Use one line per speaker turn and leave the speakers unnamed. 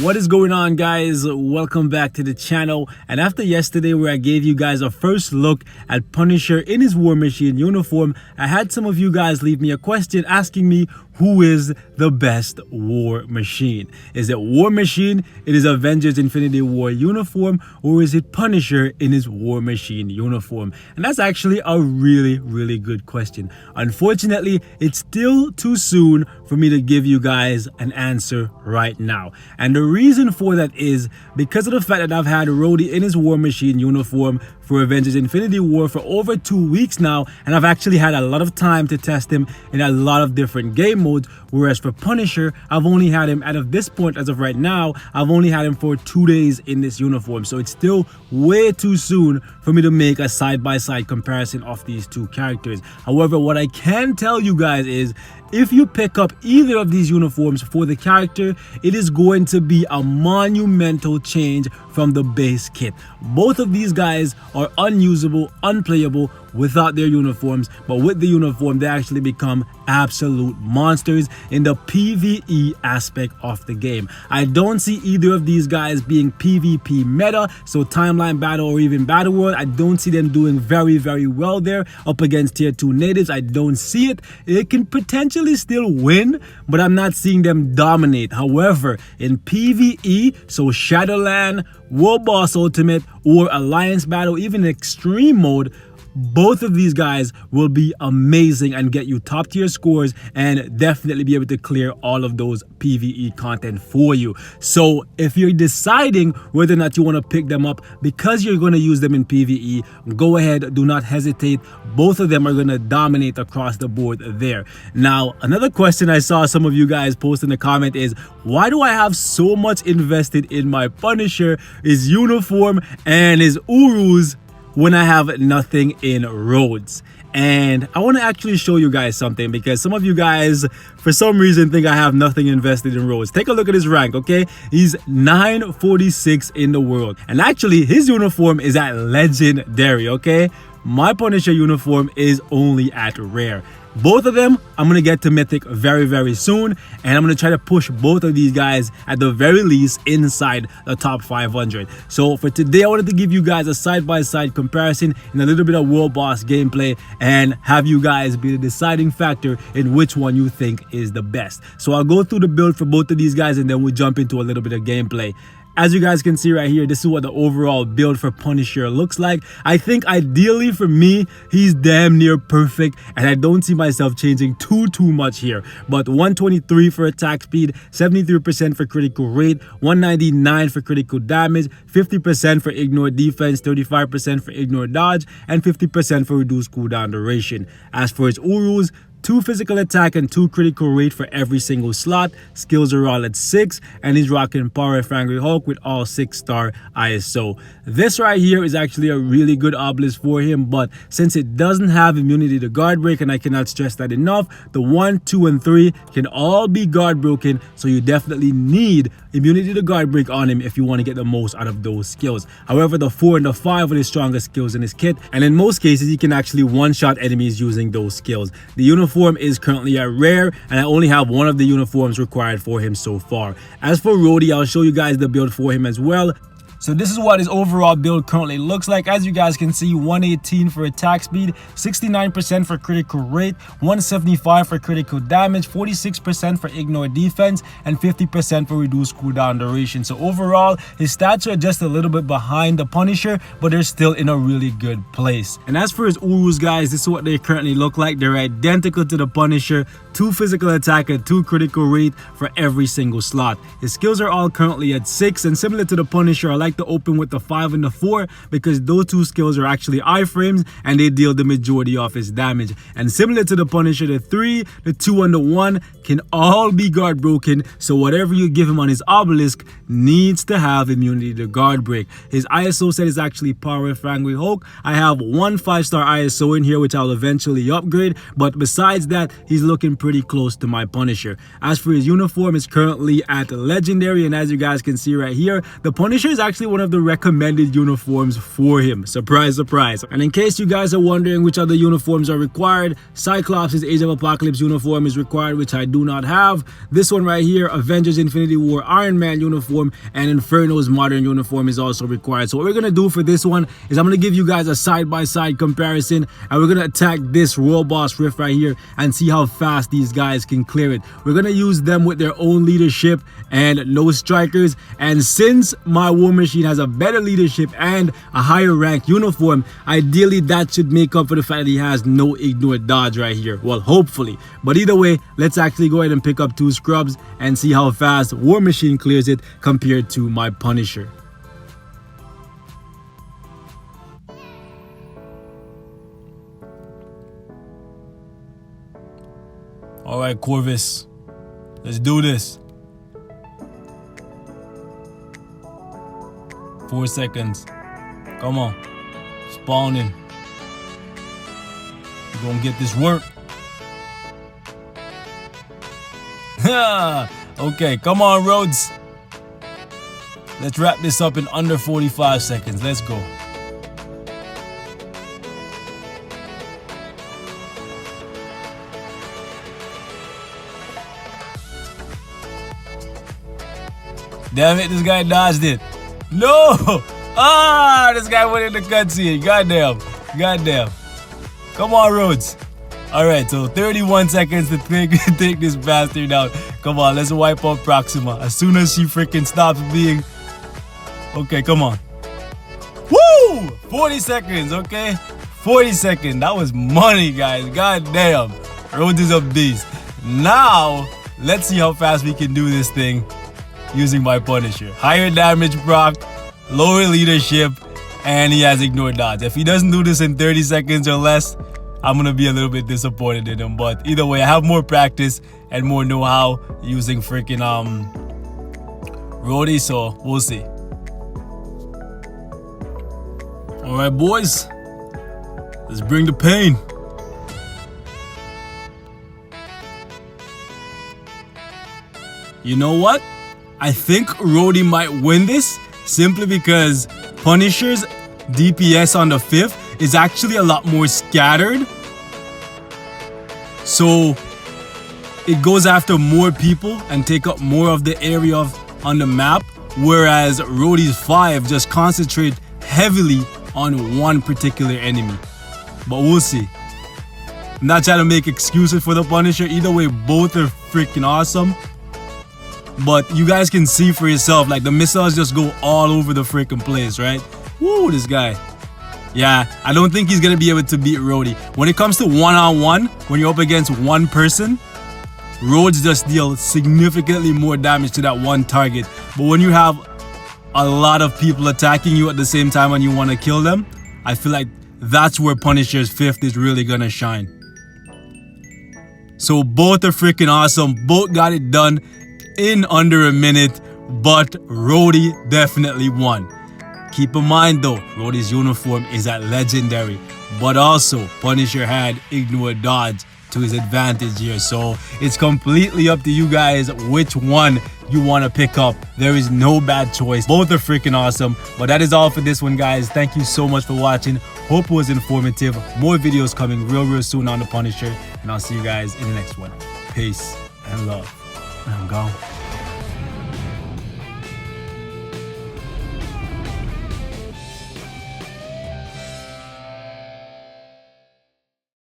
What is going on, guys? Welcome back to the channel. And after yesterday where I gave you guys a first look at Punisher in his War Machine uniform, I had some of you guys leave me a question asking me who is the best War Machine. Is it War Machine in his Avengers Infinity War uniform, or is it Punisher in his War Machine uniform? And that's actually a really good question. Unfortunately, it's still too soon for me to give you guys an answer right now. And the reason for that is because of the fact that I've had Rhodey in his War Machine uniform for Avengers Infinity War for over 2 weeks now, and I've actually had a lot of time to test him in a lot of different game modes, whereas for Punisher, I've only had him, at this point as of right now, I've only had him for 2 days in this uniform. So it's still way too soon for me to make a side-by-side comparison of these two characters. However, what I can tell you guys is if you pick up either of these uniforms for the character, it is going to be a monumental change from the base kit. Both of these guys are unusable, unplayable without their uniforms, but with the uniform they actually become absolute monsters in the PvE aspect of the game. I don't see either of these guys being PvP meta, so timeline battle or even battle world. I don't see them doing very well there up against tier 2 natives. I don't see it. It can potentially still win, but I'm not seeing them dominate. However, in PvE, so Shadowland, World Boss Ultimate, or Alliance Battle, even Extreme Mode, both of these guys will be amazing and get you top tier scores and definitely be able to clear all of those PvE content for you. So if you're deciding whether or not you want to pick them up because you're going to use them in PvE, go ahead, do not hesitate. Both of them are going to dominate across the board there. Now, another question I saw some of you guys post in the comment is, why do I have so much invested in my Punisher, his uniform, and his Urus when I have nothing in Rhodes? And I want to actually show you guys something, because some of you guys for some reason think I have nothing invested in Rhodes. Take a look at his rank, okay? He's 946 in the world, and actually his uniform is at legendary, okay? My Punisher uniform is only at rare. Both of them I'm gonna get to mythic very soon, and I'm gonna try to push both of these guys at the very least inside the top 500. So for today, I wanted to give you guys a side-by-side comparison and a little bit of World Boss gameplay, and have you guys be the deciding factor in which one you think is the best. So I'll go through the build for both of these guys, and then we'll jump into a little bit of gameplay. As you guys can see right here, this is what the overall build for Punisher looks like. I think ideally for me, he's damn near perfect, and I don't see myself changing too much here. But 123 for attack speed, 73% for critical rate, 199 for critical damage, 50% for ignore defense, 35% for ignore dodge, and 50% for reduced cooldown duration. As for his Urus, 2 physical attack and 2 critical rate for every single slot. Skills are all at 6, and he's rocking Power of Angry Hulk with all 6-star ISO. This right here is actually a really good obelisk for him, but since it doesn't have immunity to guard break, and I cannot stress that enough, the 1, 2, and 3 can all be guard broken, so you definitely need immunity to guard break on him if you want to get the most out of those skills. However, the 4 and the 5 are the strongest skills in his kit, and in most cases he can actually one-shot enemies using those skills. The uniform is currently at rare, and I only have one of the uniforms required for him so far. As for Rhodey, I'll show you guys the build for him as well. So this is what his overall build currently looks like. As you guys can see, 118 for attack speed, 69% for critical rate, 175 for critical damage, 46% for ignore defense, and 50% for reduced cooldown duration. So overall, his stats are just a little bit behind the Punisher, but they're still in a really good place. And as for his Urus, guys, this is what they currently look like. They're identical to the Punisher, 2 physical attack and 2 critical rate for every single slot. His skills are all currently at 6, and similar to the Punisher, I like to open with the 5 and the 4 because those 2 skills are actually iframes and they deal the majority of his damage. And similar to the Punisher, the 3, the 2, and the 1 can all be guard broken, so whatever you give him on his obelisk needs to have immunity to guard break. His ISO set is actually Power of Angry Hulk. I have 1 5-star ISO in here which I'll eventually upgrade, but besides that, he's looking pretty close to my Punisher. As for his uniform, it's currently at legendary, and as you guys can see right here, the Punisher is actually actually one of the recommended uniforms for him. Surprise, surprise. And in case you guys are wondering which other uniforms are required, Cyclops' Age of Apocalypse uniform is required, which I do not have. This one right here, Avengers Infinity War Iron Man uniform, and Inferno's modern uniform is also required. So what we're gonna do for this one is I'm gonna give you guys a side-by-side comparison, and we're gonna attack this World Boss Rift right here and see how fast these guys can clear it. We're gonna use them with their own leadership and no strikers, and since my War Machine has a better leadership and a higher rank uniform, ideally that should make up for the fact that he has no ignore dodge right here. Well, hopefully. But either way, let's actually go ahead and pick up 2 scrubs and see how fast War Machine clears it compared to my Punisher. All right, Corvus, let's do this. 4 seconds. Come on. Spawning. We're gonna get this work. Okay, come on, Rhodes. Let's wrap this up in under 45 seconds. Let's go. Damn it, this guy dodged it. No! Ah, this guy went in the cutscene. Goddamn. Goddamn. Come on, Rhodes. Alright, so 31 seconds to take this bastard out. Come on, let's wipe out Proxima. As soon as she freaking stops being... Okay, come on. Woo! 40 seconds, okay? 40 seconds. That was money, guys. Goddamn. Rhodes is a beast. Now, let's see how fast we can do this thing using my Punisher. Higher damage proc, lower leadership, and he has ignore dodge. If he doesn't do this in 30 seconds or less, I'm gonna be a little bit disappointed in him. But either way, I have more practice and more know-how using freaking Rhodey, so we'll see. Alright, boys. Let's bring the pain. You know what? I think Rhodey might win this simply because Punisher's DPS on the 5th is actually a lot more scattered. So it goes after more people and take up more of the area on the map, whereas Rhodey's 5 just concentrate heavily on one particular enemy. But we'll see. I'm not trying to make excuses for the Punisher. Either way, both are freaking awesome. But you guys can see for yourself, like the missiles just go all over the freaking place, right? Woo, this guy. Yeah, I don't think he's gonna be able to beat Rhodey. When it comes to one-on-one, when you're up against one person, Rhodes just deals significantly more damage to that one target. But when you have a lot of people attacking you at the same time and you want to kill them, I feel like that's where Punisher's 5th is really gonna shine. So both are freaking awesome. Both got it done in under a minute, but Rhodey definitely won. Keep in mind though, Rhodey's uniform is at legendary, but also Punisher had ignore dodge to his advantage here. So it's completely up to you guys which one you want to pick up. There is no bad choice. Both are freaking awesome. But that is all for this one, guys. Thank you so much for watching. Hope it was informative. More videos coming real soon on the Punisher, and I'll see you guys in the next one. Peace and love. I'm gone.